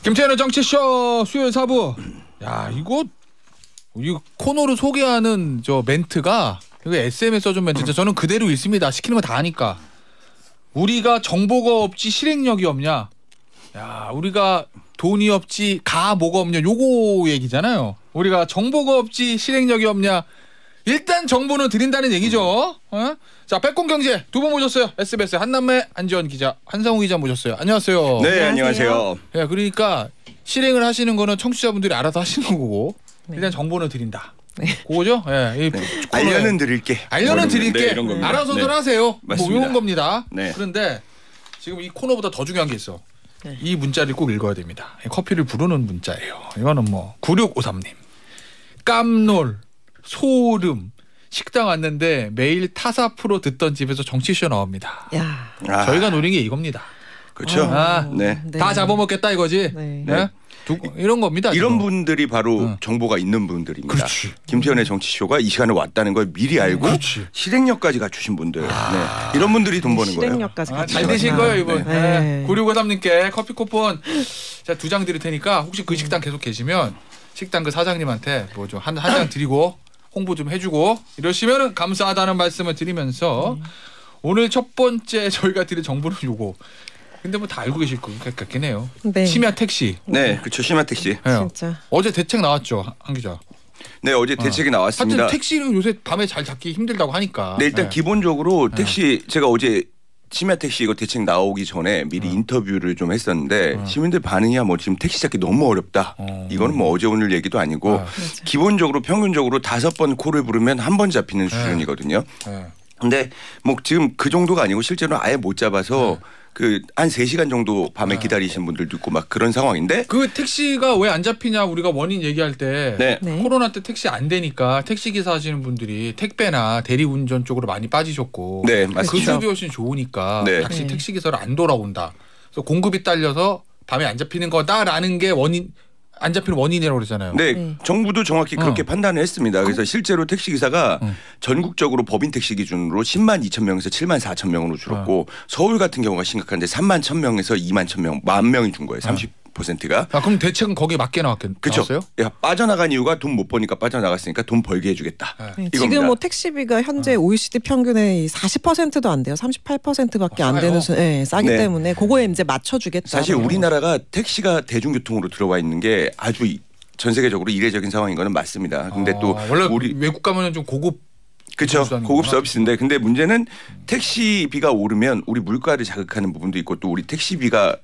김태현의 정치쇼 수요일 4부. 야, 이거 코너를 소개하는 저 멘트가 이거 SM에 써준 멘트죠. 저는 그대로 읽습니다. 시키는 거 다 하니까. 우리가 정보가 없지 실행력이 없냐. 야, 우리가 돈이 없지 뭐가 없냐. 요거 얘기잖아요. 우리가 정보가 없지 실행력이 없냐. 일단 정보는 드린다는 얘기죠. 자, 백공경제 두 분 모셨어요. SBS 한남매 안지원 기자, 한상우 기자 모셨어요. 안녕하세요. 네, 안녕하세요. 야, 그러니까 실행을 하시는 거는 청취자분들이 알아서 하시는 거고 일단 정보는 드린다. 네. 그거죠? 예. 알려는 드릴게. 알려는 드릴게. 네, 이런 겁니다. 알아서들 하세요. 맞습니다. 뭐 이런 겁니다. 네. 그런데 지금 이 코너보다 더 중요한 게 있어. 네. 이 문자를 꼭 읽어야 됩니다. 커피를 부르는 문자예요. 이거는 뭐 9653님. 깜놀, 소름. 식당 왔는데 매일 타사 프로 듣던 집에서 정치쇼 나옵니다. 야. 저희가 노린 게 이겁니다. 그렇죠. 네. 다 잡아먹겠다 이거지. 네. 네. 이런 겁니다. 이런 지금. 분들이 바로 정보가 있는 분들입니다. 그렇지. 김태현의 정치쇼가 이 시간에 왔다는 걸 미리 알고 그렇지. 실행력까지 갖추신 분들. 네. 이런 분들이 돈 버는 거예요. 실행력까지 잘 되신 거예요 이분. 네. 9653님께 커피 쿠폰 제가 2장 드릴 테니까 혹시 그 식당 계속 계시면 식당 그 사장님한테 뭐 좀 한 장 드리고 홍보 좀 해주고 이러시면 감사하다는 말씀을 드리면서 오늘 첫 번째 저희가 드릴 정보는 요거. 근데 뭐 다 알고 계실 것 같긴 해요. 네. 심야 택시. 네, 그렇죠. 심야 택시. 진짜. 어제 대책 나왔죠, 한 기자. 네, 어제 대책이 나왔습니다. 하여튼 택시를 요새 밤에 잘 잡기 힘들다고 하니까. 네, 일단 기본적으로 택시 제가 어제 심야 택시 이거 대책 나오기 전에 미리 인터뷰를 좀 했었는데 시민들 반응이야 뭐 지금 택시 잡기 너무 어렵다. 이거는 뭐 어제 오늘 얘기도 아니고 기본적으로 평균적으로 5번 콜을 부르면 한 번 잡히는 수준이거든요. 근데 뭐 지금 그 정도가 아니고 실제로 아예 못 잡아서 그 한 3시간 정도 밤에 기다리신 분들도 있고 막 그런 상황인데 그 택시가 왜 안 잡히냐 우리가 원인 얘기할 때 네. 코로나 때 택시 안 되니까 택시 기사 하시는 분들이 택배나 대리운전 쪽으로 많이 빠지셨고 네, 그 맞습니다. 수입이 훨씬 좋으니까 네. 다시 택시 기사로 안 돌아온다. 그래서 공급이 딸려서 밤에 안 잡히는 거다라는 게 원인 안 잡히는 원인이라고 그러잖아요. 네, 정부도 정확히 그렇게 판단을 했습니다. 그래서 실제로 택시 기사가 전국적으로 법인 택시 기준으로 10만 2천 명에서 7만 4천 명으로 줄었고 서울 같은 경우가 심각한데 3만 1천 명에서 2만 1천 명, 1만 명이 준 거예요. 30%가. 그럼 대책은 거기에 맞게 나왔어요? 그렇죠. 빠져나간 이유가 돈 못 버니까 빠져나갔으니까 돈 벌게 해주겠다. 네, 지금 뭐 택시비가 현재 OECD 평균의 40%도 안 돼요. 38%밖에 안 되는 싸기 때문에 그거에 이제 맞춰주겠다. 사실 우리나라가 택시가 대중교통으로 들어와 있는 게 아주 전 세계적으로 이례적인 상황인 거는 맞습니다. 근데 또 원래 우리 외국 가면은 좀 고급 그렇죠. 고급 서비스인데 근데 문제는 택시비가 오르면 우리 물가를 자극하는 부분도 있고 또 우리 택시비가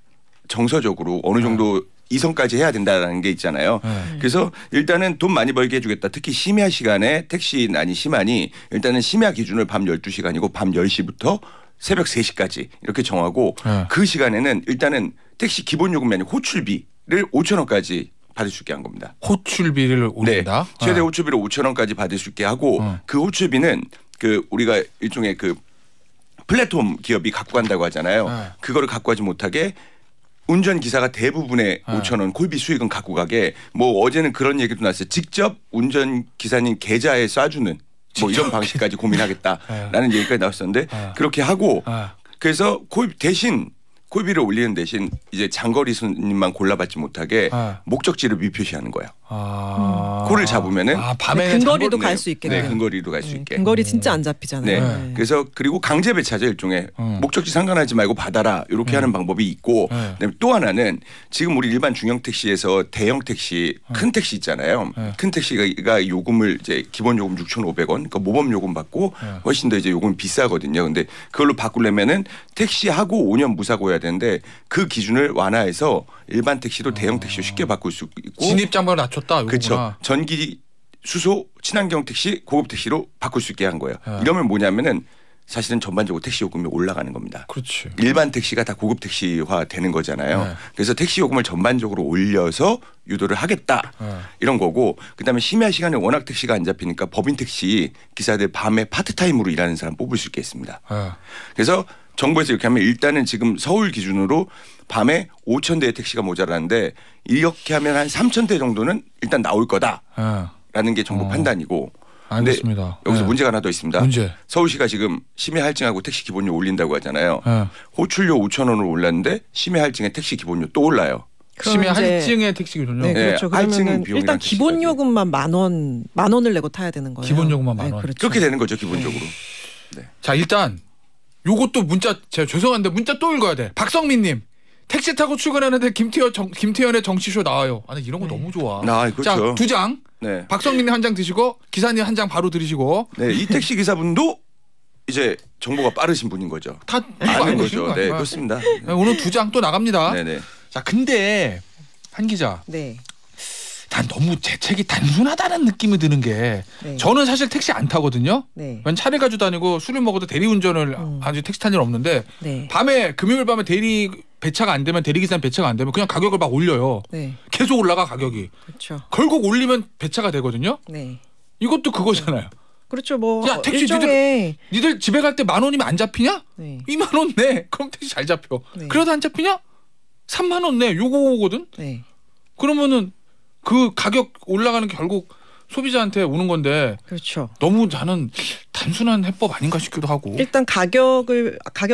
정서적으로 어느 정도 이성까지 해야 된다는 게 있잖아요. 그래서 일단은 돈 많이 벌게 해주겠다. 특히 심야 시간에 택시난이 심하니 일단은 심야 기준을 밤 12시간이고 밤 10시부터 새벽 3시까지 이렇게 정하고 그 시간에는 일단은 택시 기본 요금이 아니고 호출비를 5천 원까지 받을 수 있게 한 겁니다. 호출비를 올린다? 네. 최대 호출비를 5천 원까지 받을 수 있게 하고 그 호출비는 그 우리가 일종의 그 플랫폼 기업이 갖고 간다고 하잖아요. 그거를 갖고 가지 못하게 운전기사가 대부분의 5천 원 콜비 수익은 갖고 가게 뭐 어제는 그런 얘기도 나왔어요. 직접 운전기사님 계좌에 쏴주는 뭐 이런 방식까지 고민하겠다라는 얘기가 나왔었는데 그렇게 하고 그래서 대신 콜비를 올리는 대신 이제 장거리 손님만 골라받지 못하게 목적지를 미표시하는 거예요. 콜을 잡으면은 밤에 근거리도 갈 수 있게. 네, 근거리도 갈 수 있게. 근거리 진짜 안 잡히잖아요. 네. 그래서 그리고 강제 배차죠 일종의 목적지 상관하지 말고 받아라 이렇게 하는 방법이 있고 그다음에 또 하나는 지금 우리 일반 중형 택시에서 대형 택시 큰 택시 있잖아요. 큰 택시가 요금을 이제 기본 요금 6,500원 그러니까 모범 요금 받고 훨씬 더 이제 요금이 비싸거든요. 근데 그걸로 바꾸려면은 택시하고 5년 무사고야 되는데 그 기준을 완화해서 일반 택시도 대형 택시로 쉽게 바꿀 수 있고 진입장벽을 낮췄다. 그렇죠. 전기 수소 친환경 택시 고급 택시로 바꿀 수 있게 한 거예요. 이러면 뭐냐면은 사실은 전반적으로 택시 요금이 올라가는 겁니다. 그렇지. 일반 택시가 다 고급 택시화 되는 거잖아요. 그래서 택시 요금을 전반적으로 올려서 유도를 하겠다 이런 거고 그다음에 심야 시간에 워낙 택시가 안 잡히니까 법인 택시 기사들 밤에 파트타임으로 일하는 사람 뽑을 수 있겠습니다. 그래서 정부에서 이렇게 하면 일단은 지금 서울 기준으로 밤에 5천 대의 택시가 모자라는데 이렇게 하면 한 3천 대 정도는 일단 나올 거다라는 게 정부 판단이고 알겠습니다. 여기서 문제가 하나 더 있습니다. 문제. 서울시가 지금 심야 할증하고 택시 기본료 올린다고 하잖아요. 호출료 5천 원을 올랐는데 심야 할증에 택시 기본료 또 올라요. 심야 할증의 택시 기본요. 네, 그렇죠. 그러면은 일단 기본 요금만 만 원을 내고 타야 되는 거예요. 기본 요금만 만 원. 네, 그렇죠. 그렇게 되는 거죠 기본적으로. 네. 자 일단 요것도 문자 제가 죄송한데 문자 또 읽어야 돼. 박성민님. 택시 타고 출근하는데 김태현의 정치쇼 나와요. 아니 이런 거 너무 좋아. 그렇죠. 자 2장. 네. 박성민님 한 장 드시고 기사님 한 장 바로 들으시고. 네, 이 택시 기사분도 이제 정보가 빠르신 분인 거죠. 다 아는 거죠. 네, 그렇습니다. 네, 오늘 2장 또 나갑니다. 네네. 자 근데 한 기자. 네. 난 너무 재책이 단순하다는 느낌이 드는 게 네. 저는 사실 택시 안 타거든요. 네. 난 차를 가지고 다니고 술을 먹어도 대리운전을 아주 택시 탄 일 없는데 네. 밤에 금요일 밤에 대리 배차가 안 되면 대리기사님 배차가 안 되면 그냥 가격을 막 올려요. 네. 계속 올라가 가격이. 그렇죠. 결국 올리면 배차가 되거든요. 네. 이것도 그거잖아요. 그렇죠. 뭐 야 택시 일종의 니들 집에 갈 때 10,000원이면 안 잡히냐? 네. 20,000원 내. 그럼 택시 잘 잡혀. 네. 그래도 안 잡히냐? 30,000원 내. 요거거든. 네. 그러면은 그 가격 올라가는 게 결국 소비자한테 오는 건데 그렇죠. 너무 나는 단순한 해법 아닌가 싶기도 하고. 일단 가격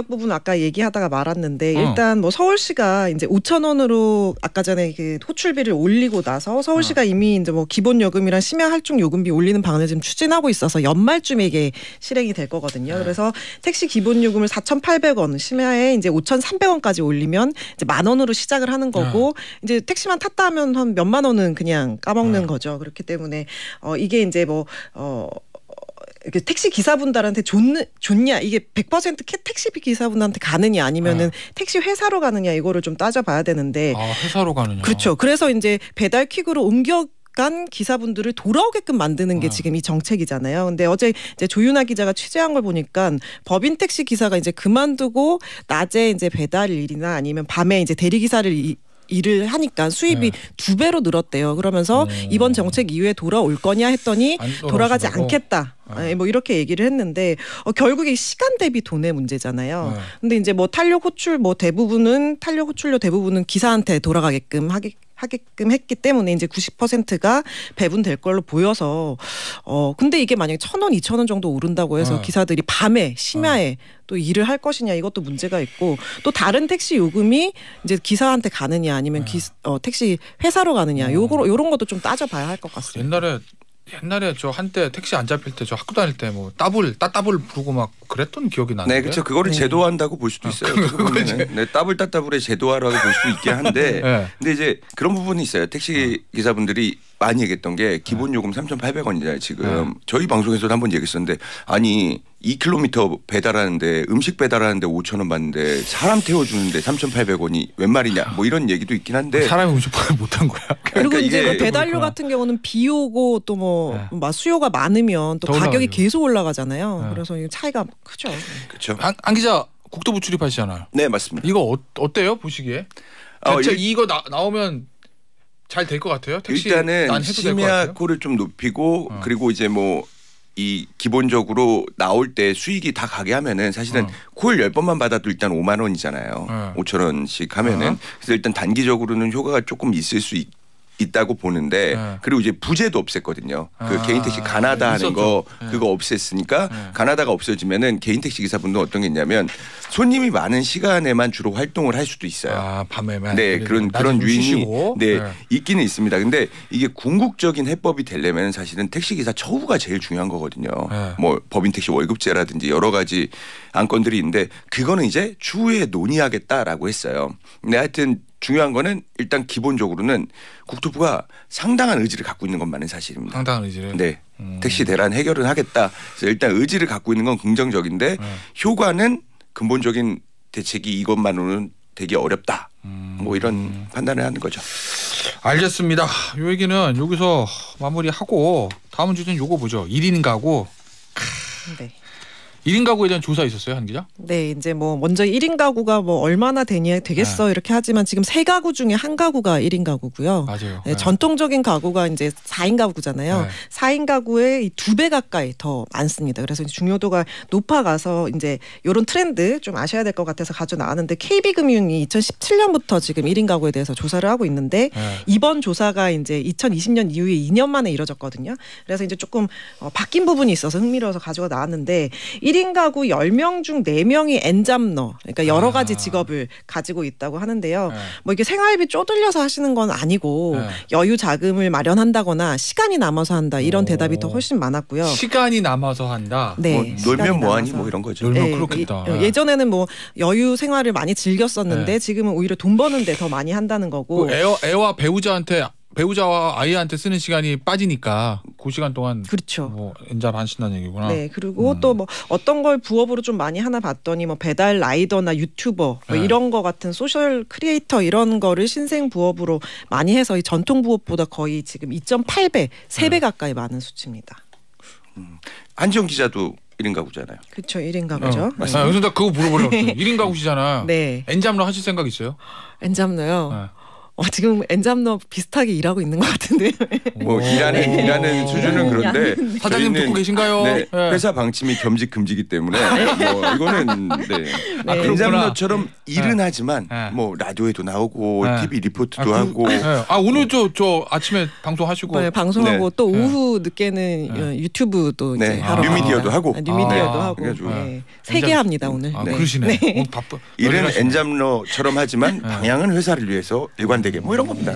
부분 아까 얘기하다가 말았는데 일단 뭐 서울시가 이제 5,000원으로 아까 전에 그 호출비를 올리고 나서 서울시가 이미 이제 뭐 기본 요금이랑 심야 할증 요금비 올리는 방안을 지금 추진하고 있어서 연말쯤에 이게 실행이 될 거거든요. 그래서 택시 기본 요금을 4,800원, 심야에 이제 5,300원까지 올리면 이제 10,000원으로 시작을 하는 거고 이제 택시만 탔다 하면 한 몇만 원은 그냥 까먹는 거죠. 그렇기 때문에 이게 이제 뭐 택시 기사분들한테 좋냐 이게 100% 택시비 기사분한테 가느냐 아니면은 택시 회사로 가느냐 이거를 좀 따져봐야 되는데. 회사로 가느냐. 그렇죠. 그래서 이제 배달퀵으로 옮겨간 기사분들을 돌아오게끔 만드는 게 지금 이 정책이잖아요. 근데 어제 이제 조윤아 기자가 취재한 걸 보니까 법인 택시 기사가 이제 그만두고 낮에 이제 배달 일이나 아니면 밤에 이제 대리 기사를 일을 하니까 수입이 2배로 늘었대요. 그러면서 이번 정책 이후에 돌아올 거냐 했더니 돌아가지 않겠다. 뭐 이렇게 얘기를 했는데 결국에 시간 대비 돈의 문제잖아요. 근데 이제 뭐 탄력 호출료 대부분은 기사한테 돌아가게끔 하게끔 했기 때문에 이제 90%가 배분될 걸로 보여서 근데 이게 만약에 1,000원, 2,000원 정도 오른다고 해서 기사들이 밤에 심야에 또 일을 할 것이냐 이것도 문제가 있고 또 다른 택시 요금이 이제 기사한테 가느냐 아니면 택시 회사로 가느냐 요런 것도 좀 따져봐야 할 것 같습니다. 옛날에 저 한때 택시 안 잡힐 때 저 학교 다닐 때 뭐 따블 부르고 막 그랬던 기억이 나는데. 네, 그렇죠. 그거를 제도화한다고 볼 수도 있어요. 네, 따블의 제도화라고 볼 수도 있긴 한데, 근데 이제 그런 부분이 있어요. 택시 기사분들이 많이 얘기했던 게 기본 요금 3,800원이잖아요. 지금 저희 방송에서도 한번 얘기했었는데 아니 2km 배달하는데 음식 배달하는데 5,000원 받는데 사람 태워주는데 3,800원이 웬 말이냐 뭐 이런 얘기도 있긴 한데 사람이 음식 배달 못한 거야. 그리고 그러니까 이제 뭐 배달료 같은 경우는 비 오고 또 뭐 수요가 많으면 또 가격이 올라가죠. 계속 올라가잖아요. 그래서 차이가 크죠. 그렇죠. 안 기자 국토부 출입하시잖아요. 네 맞습니다. 이거 어때요 보시기에? 대체 이거 나오면 잘 될 것 같아요? 택시 일단은 심야코를 좀 높이고 그리고 이제 뭐 이 기본적으로 나올 때 수익이 다 가게 하면은 사실은 콜 10번만 받아도 일단 5만 원이잖아요. 5,000원씩 하면은 그래서 일단 단기적으로는 효과가 조금 있을 수 있다고 보는데 그리고 이제 부재도 없앴거든요. 그 개인 택시 가나다 하는 거 그거 없앴으니까 가나다가 없어지면은 개인 택시 기사분도 어떤 게 있냐면 손님이 많은 시간에만 주로 활동을 할 수도 있어요. 밤에만. 네, 그런 유인이 있기는 있습니다. 근데 이게 궁극적인 해법이 되려면 사실은 택시 기사 처우가 제일 중요한 거거든요. 뭐 법인 택시 월급제라든지 여러 가지 안건들이 있는데 그거는 이제 추후에 논의하겠다라고 했어요. 근데 하여튼 중요한 거는 일단 기본적으로는 국토부가 상당한 의지를 갖고 있는 것만은 사실입니다. 상당한 의지를. 네. 택시 대란 해결은 하겠다. 그래서 일단 의지를 갖고 있는 건 긍정적인데 효과는 근본적인 대책이 이것만으로는 되게 어렵다. 뭐 이런 판단을 하는 거죠. 알겠습니다. 이 얘기는 여기서 마무리하고 다음 주제는 요거 보죠. 1인 가구. 네. 1인 가구에 대한 조사 있었어요, 한 기자? 네, 이제 뭐 먼저 1인 가구가 뭐 얼마나 되겠어 이렇게 하지만 지금 3가구 중에 1가구가 1인 가구고요. 맞아요. 네, 전통적인 가구가 이제 4인 가구잖아요. 4인 가구의 2배 가까이 더 많습니다. 그래서 중요도가 높아가서 이제 이런 트렌드 좀 아셔야 될 것 같아서 가져 나왔는데 KB금융이 2017년부터 지금 1인 가구에 대해서 조사를 하고 있는데 이번 조사가 이제 2020년 이후에 2년 만에 이뤄졌거든요. 그래서 이제 조금 바뀐 부분이 있어서 흥미로워서 가져가 나왔는데 1인 1인 가구 10명 중 4명이 엔잡러, 그러니까 여러 가지 직업을 가지고 있다고 하는데요. 뭐 이게 생활비 쪼들려서 하시는 건 아니고 여유 자금을 마련한다거나 시간이 남아서 한다 이런 대답이 더 훨씬 많았고요. 시간이 남아서 한다. 네, 뭐 놀면 뭐하니 뭐 이런 거죠. 놀면 그렇겠다. 예전에는 뭐 여유 생활을 많이 즐겼었는데 지금은 오히려 돈 버는데 더 많이 한다는 거고. 그 애와 배우자와 아이한테 쓰는 시간이 빠지니까 그 시간 동안 그렇죠. 뭐 엔잡 하신다는 얘기구나. 네, 그리고 또 뭐 어떤 걸 부업으로 좀 많이 하나 봤더니 뭐 배달 라이더나 유튜버 뭐 이런 거 같은 소셜 크리에이터 이런 거를 신생 부업으로 많이 해서 이 전통 부업보다 거의 지금 2.8배, 3배 가까이 많은 수치입니다. 한지영 기자도 1인 가구잖아요. 그렇죠. 1인 가구죠. 그래서 나 그거 물어보려고 했어요. 1인 가구시잖아. 네. 엔잡러 하실 생각 있어요? 엔잡러요. 네. 지금 엔잡러 비슷하게 일하고 있는 것 같은데요. 뭐 일하는 수준은 그런데 사장님 듣고 계신가요? 네, 네. 회사 방침이 겸직 금지기 때문에 뭐 이거는 엔잡러처럼 일은 하지만 뭐 라디오에도 나오고 TV 리포트도 하고. 오늘 저 아침에 방송하시고 네, 방송하고 또 오후 늦게는 유튜브도 이제 하러 뉴미디어도 하고 뉴미디어도 하고 세 개 합니다 오늘. 그러시네. 바빠. 일은 엔잡러처럼 하지만 방향은 회사를 위해서 일관되게 뭐 이런 겁니다.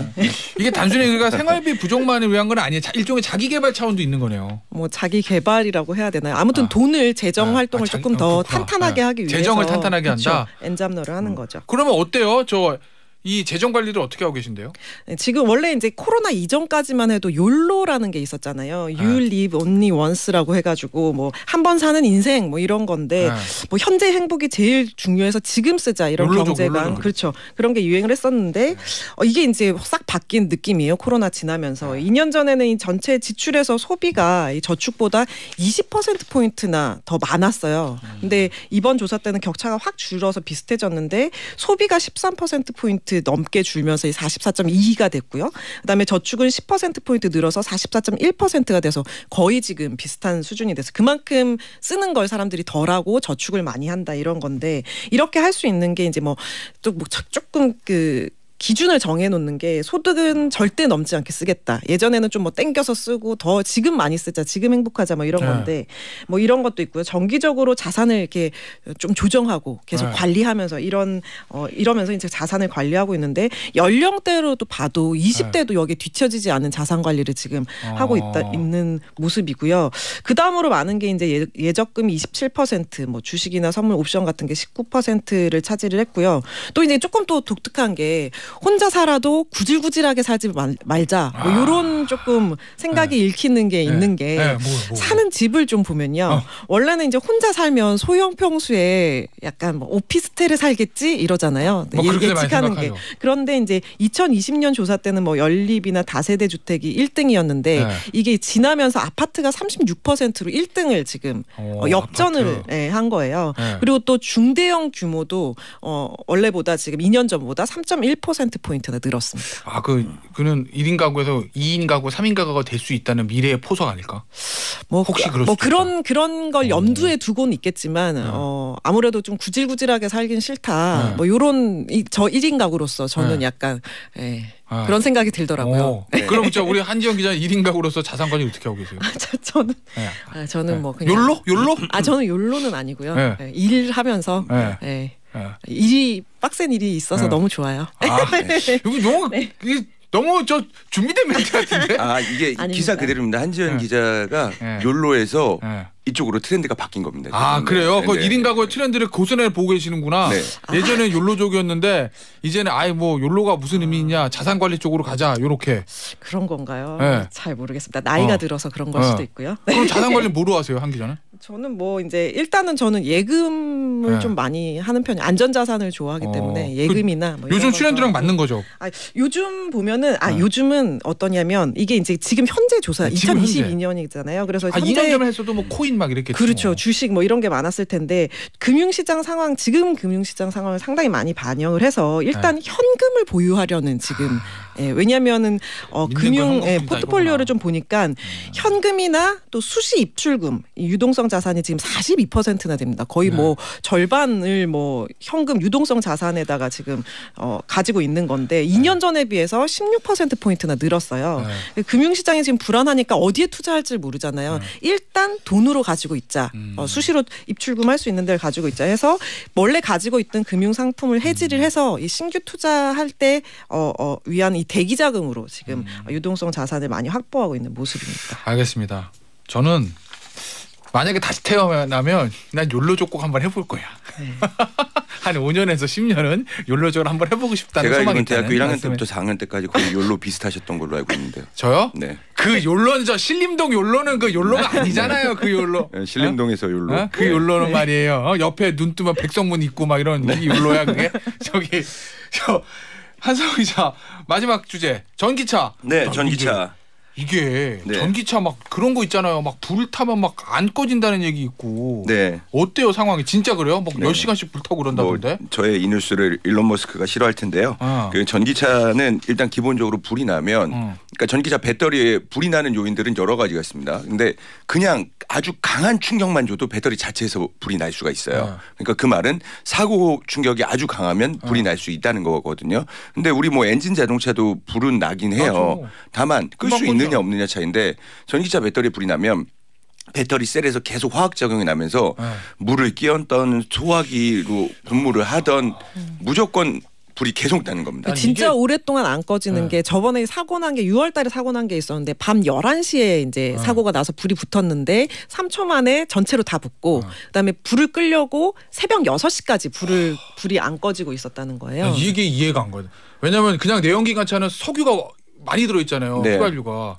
이게 단순히 우리가 생활비 부족만을 위한 건 아니에요. 일종의 자기 개발 차원도 있는 거네요. 뭐 자기 개발이라고 해야 되나요? 아무튼 돈을 재정 활동을 조금 더 탄탄하게 하기 위해서 재정을 탄탄하게 한다. 엔잡러를 하는 거죠. 그러면 어때요? 이 재정 관리를 어떻게 하고 계신데요? 네, 지금 원래 이제 코로나 이전까지만 해도 욜로라는 게 있었잖아요. You live only once라고 해가지고 뭐 한 번 사는 인생 뭐 이런 건데 뭐 현재 행복이 제일 중요해서 지금 쓰자 이런 경제관 그렇죠. 그런 게 유행을 했었는데 이게 이제 싹 바뀐 느낌이에요. 코로나 지나면서 2년 전에는 이 전체 지출에서 소비가 이 저축보다 20%포인트나 더 많았어요. 근데 이번 조사 때는 격차가 확 줄어서 비슷해졌는데 소비가 13%포인트 넘게 줄면서 44.2가 됐고요. 그다음에 저축은 10%포인트 늘어서 44.1%가 돼서 거의 지금 비슷한 수준이 돼서 그만큼 쓰는 걸 사람들이 덜하고 저축을 많이 한다 이런 건데 이렇게 할 수 있는 게 이제 뭐 또 뭐 조금 기준을 정해놓는 게 소득은 절대 넘지 않게 쓰겠다. 예전에는 좀 뭐 땡겨서 쓰고 더 지금 많이 쓰자, 지금 행복하자 뭐 이런 건데 뭐 이런 것도 있고요. 정기적으로 자산을 이렇게 좀 조정하고 계속 관리하면서 이러면서 이제 자산을 관리하고 있는데 연령대로도 봐도 20대도 여기에 뒤처지지 않은 자산 관리를 지금 하고 있는 모습이고요. 그 다음으로 많은 게 이제 예적금이 27%, 뭐 주식이나 선물 옵션 같은 게 19%를 차지를 했고요. 또 이제 조금 또 독특한 게 혼자 살아도 구질구질하게 살지 말자. 뭐 이런 조금 생각이 읽히는 게 있는 게 사는 집을 좀 보면요. 원래는 이제 혼자 살면 소형 평수에 약간 뭐 오피스텔에 살겠지 이러잖아요. 뭐 예측하는 게. 그런데 이제 2020년 조사 때는 뭐 연립이나 다세대 주택이 1등이었는데 이게 지나면서 아파트가 36%로 1등을 지금 역전을 한 거예요. 그리고 또 중대형 규모도 원래보다 지금 2년 전보다 3.1%포인트나 늘었습니다. 그는 1인 가구에서 2인 가구, 3인 가구가 될 수 있다는 미래의 포석 아닐까? 혹시 그런 걸 염두에 두고는 있겠지만 아무래도 좀 구질구질하게 살긴 싫다. 뭐 요런 저 1인 가구로서 저는 약간 그런 생각이 들더라고요. 그럼 우리 한지영 기자는 1인 가구로서 자산 관리 어떻게 하고 계세요? 저는 뭐 그냥 욜로? 저는 욜로는 아니고요. 일하면서 일이 빡센 일이 있어서 너무 좋아요. 너무 준비된 멘트 같은데? 이게 아닙니다. 기사 그대로입니다. 한지연 기자가 욜로에서 이쪽으로 트렌드가 바뀐 겁니다. 그래요? 그 1인 가구의 트렌드를 고스란히 보고 계시는구나. 예전에 욜로족이었는데 이제는 욜로가 무슨 의미 있냐, 자산 관리 쪽으로 가자, 요렇게. 그런 건가요? 잘 모르겠습니다. 나이가 들어서 그런 걸 수도 있고요. 그럼 자산 관리 뭐로 하세요, 한 기자는? 저는 뭐 이제 일단은 저는 예금을 좀 많이 하는 편이에요. 안전자산을 좋아하기 때문에 예금이나 뭐 요즘 트렌드랑 맞는 거죠. 요즘 보면은 요즘은 어떠냐면 이게 이제 지금 현재 조사 2022년이잖아요. 그래서 현재 2년 전에 했어도 뭐 코인 막 이렇게 그렇죠. 주식 뭐 이런 게 많았을 텐데 지금 금융시장 상황을 상당히 많이 반영을 해서 일단 현금을 보유하려는 지금 예, 왜냐하면은 금융 포트폴리오를 이거구나. 좀 보니까 현금이나 또 수시 입출금 이 유동성 자산이 지금 42%나 됩니다. 거의 뭐 절반을 뭐 현금 유동성 자산에다가 지금 가지고 있는 건데 2년 전에 비해서 16%포인트나 늘었어요. 금융시장이 지금 불안하니까 어디에 투자할지 모르잖아요. 일단 돈으로 가지고 있자. 수시로 입출금할 수 있는 데를 가지고 있자 해서 원래 가지고 있던 금융 상품을 해지를 해서 이 신규 투자할 때 위한 이 대기 자금으로 지금 유동성 자산을 많이 확보하고 있는 모습입니다. 알겠습니다. 저는 만약에 다시 태어나면 난 욜로족 꼭 한번 해볼 거야. 한 5년에서 10년은 욜로족을 한번 해보고 싶다는 제가 소망이 이번 대학교 1학년 말씀에. 때부터 4학년 때까지 거의 욜로 비슷하셨던 걸로 알고 있는데요. 저요? 네. 그 욜로는 저 신림동 욜로는 그 욜로가 아니잖아요. 그 욜로. 신림동에서 욜로. 어? 그 욜로는 말이에요. 옆에 눈 뜨면 백성문 있고 막 이런 이 욜로야 그게. 저기 저 한성우 기자 마지막 주제 전기차. 네, 전기차. 이게 네. 전기차 막 그런 거 있잖아요. 막 불 타면 막 안 꺼진다는 얘기 있고. 네. 어때요 상황이? 진짜 그래요? 막 네. 10시간씩 불 타고 그런다던데. 뭐 저의 이 뉴스를 일론 머스크가 싫어할 텐데요. 그 전기차는 일단 기본적으로 불이 나면 그러니까 전기차 배터리에 불이 나는 요인들은 여러 가지가 있습니다. 근데 그냥 아주 강한 충격만 줘도 배터리 자체에서 불이 날 수가 있어요. 그러니까 그 말은 사고 충격이 아주 강하면 불이 날 수 있다는 거거든요. 근데 우리 뭐 엔진 자동차도 불은 나긴 해요. 맞아. 다만 끌 수 금방 있느냐 없느냐 차이인데 전기차 배터리에 불이 나면 배터리 셀에서 계속 화학 작용이 나면서 물을 끼얹던 소화기로 분무를 하던 무조건 불이 계속 나는 겁니다. 아니, 진짜 이게- 오랫동안 안 꺼지는 게 저번에 사고 난 게 6월 달에 사고 난 게 있었는데 밤 11시에 이제 사고가 나서 불이 붙었는데 3초 만에 전체로 다 붙고 그다음에 불을 끄려고 새벽 6시까지 불이 안 꺼지고 있었다는 거예요. 아니, 이게 이해가 안 가요. 왜냐면 그냥 내연기관차는 석유가 많이 들어있잖아요. 네. 휘발유가.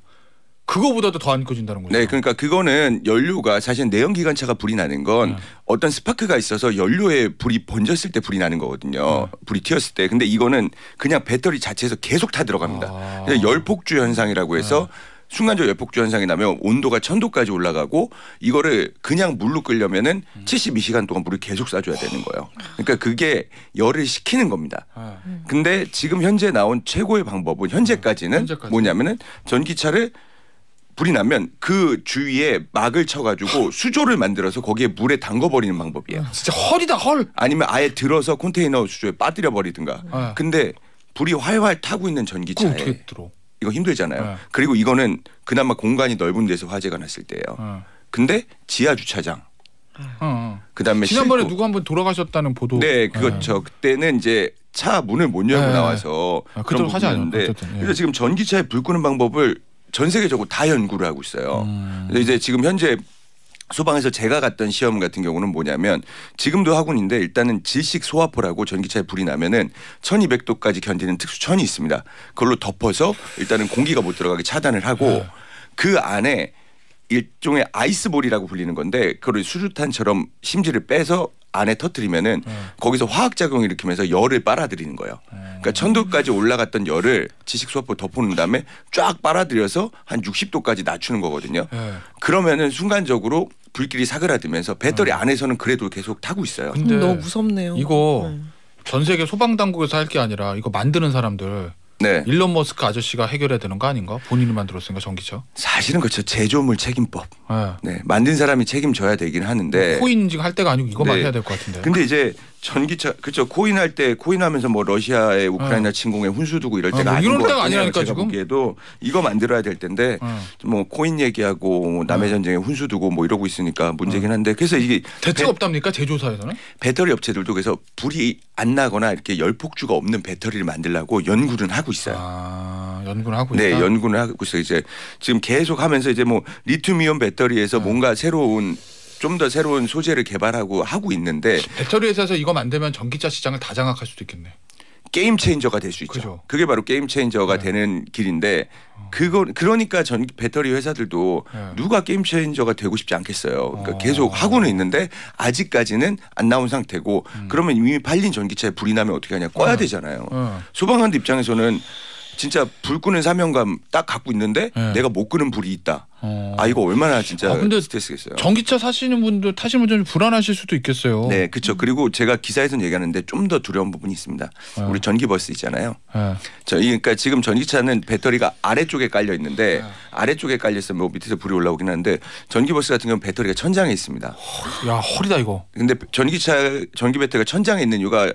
그거보다도 더 안 꺼진다는 거죠. 네, 그러니까 그거는 연료가 사실 내연기관차가 불이 나는 건 어떤 스파크가 있어서 연료에 불이 번졌을 때 불이 나는 거거든요. 불이 튀었을 때. 근데 이거는 그냥 배터리 자체에서 계속 타 들어갑니다. 그래서 열폭주 현상이라고 해서 순간적으로 열폭주 현상이 나면 온도가 1000도까지 올라가고 이거를 그냥 물로 끓려면은 72시간 동안 물을 계속 쏴줘야 되는 거예요. 그러니까 그게 열을 식히는 겁니다. 근데 지금 현재 나온 최고의 방법은 현재까지는 뭐냐면은 전기차를 불이 나면 그 주위에 막을 쳐가지고 수조를 만들어서 거기에 물에 담궈버리는 방법이에요. 진짜 헐이다 헐. 아니면 아예 들어서 컨테이너 수조에 빠뜨려 버리든가. 근데 불이 활활 타고 있는 그거 전기차에 어떻게 들어? 이거 힘들잖아요. 그리고 이거는 그나마 공간이 넓은 데서 화재가 났을 때예요. 근데 지하 주차장. 그다음에 지난번에 실고. 누구 한번 돌아가셨다는 보도. 네, 그렇죠. 그때는 이제 차 문을 못 열고 나와서 그때도 그런 화재 부분이었는데 아니었나? 그래서 지금 전기차에 불 끄는 방법을 전 세계적으로 다 연구를 하고 있어요. 그래서 이제 지금 현재 소방에서 제가 갔던 시험 같은 경우는 뭐냐면 지금도 하고 있는데 일단은 질식 소화포라고 전기차에 불이 나면은 1200도까지 견디는 특수천이 있습니다. 그걸로 덮어서 일단은 공기가 못 들어가게 차단을 하고 그 안에 일종의 아이스볼이라고 불리는 건데 그걸 수류탄처럼 심지를 빼서 안에 터뜨리면은 거기서 화학작용을 일으키면서 열을 빨아들이는 거예요. 그러니까 1000도까지 올라갔던 열을 지식수화포 덮어놓은 다음에 쫙 빨아들여서 한 60도까지 낮추는 거거든요. 그러면은 순간적으로 불길이 사그라들면서 배터리 안에서는 그래도 계속 타고 있어요. 근데 너무 무섭네요. 이거 전 세계 소방 당국에서 할 게 아니라 이거 만드는 사람들 네. 일론 머스크 아저씨가 해결해야 되는 거 아닌가? 본인이 만들었으니까 전기차. 사실은 그렇죠. 제조물 책임법. 네. 네. 만든 사람이 책임져야 되긴 하는데. 코인 지금 할 때가 아니고 이거만 네. 해야 될 것 같은데. 근데 이제 전기차 그렇죠. 코인 할 때 코인하면서 뭐 러시아의 우크라이나 침공에 훈수 두고 이럴 때가 뭐 아닌 이럴 것 때가 같긴 해요. 아니라니까, 제가 지금. 보기에도 이거 만들어야 될 텐데 뭐 코인 얘기하고 남의 전쟁에 훈수 두고 뭐 이러고 있으니까 문제긴 한데 그래서 이게 대책 없답니까 제조사에서는? 배터리 업체들도 그래서 불이 안 나거나 이렇게 열폭주가 없는 배터리를 만들려고 연구는 하고 있어요. 아 연구를 하고 있다. 네, 연구는 하고 있어요. 이제 지금 계속 하면서 이제 뭐 리튬이온 배터리에서 뭔가 새로운 좀 더 새로운 소재를 개발하고 하고 있는데 배터리 회사에서 이거 만들면 전기차 시장을 다 장악할 수도 있겠네. 게임 체인저가 될 수 있죠. 그죠. 그게 바로 게임 체인저가 되는 길인데 그러니까 배터리 회사들도 누가 게임 체인저가 되고 싶지 않겠어요. 그러니까 계속 하고는 있는데 아직까지는 안 나온 상태고 그러면 이미 팔린 전기차에 불이 나면 어떻게 하냐 꺼야 되잖아요. 소방관들 입장에서는 진짜 불 끄는 사명감 딱 갖고 있는데 내가 못 끄는 불이 있다. 아 이거 얼마나 진짜 근데 스트레스겠어요. 전기차 타시는 분들 좀 불안하실 수도 있겠어요. 네, 그렇죠. 그리고 제가 기사에서는 얘기하는데 좀 더 두려운 부분이 있습니다. 우리 전기버스 있잖아요. 그러니까 지금 전기차는 배터리가 아래쪽에 깔려 있는데 아래쪽에 깔려 있으면 뭐 밑에서 불이 올라오긴 하는데 전기버스 같은 경우는 배터리가 천장에 있습니다. 야 허리다 이거. 근데 전기 배터리가 천장에 있는 이유가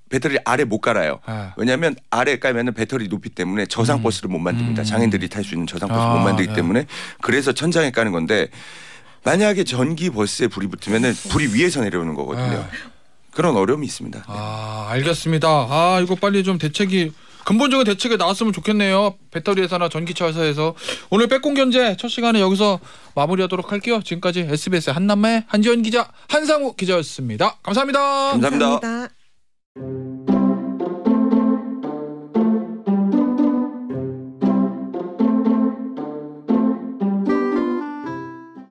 배터리를 아래 못 깔아요. 왜냐하면 아래 깔면은 배터리 높이 때문에 저상 버스를 못 만듭니다. 장애인들이 탈 수 있는 저상 버스 못 만들기 때문에 그래서 천장에 까는 건데 만약에 전기 버스에 불이 붙으면은 불이 위에서 내려오는 거거든요. 그런 어려움이 있습니다. 알겠습니다. 이거 빨리 좀 근본적인 대책이 나왔으면 좋겠네요. 배터리 회사나 전기차 회사에서. 오늘 백공견제 첫 시간에 여기서 마무리하도록 할게요. 지금까지 SBS 한남매 한지원 기자, 한상우 기자였습니다. 감사합니다. 감사합니다.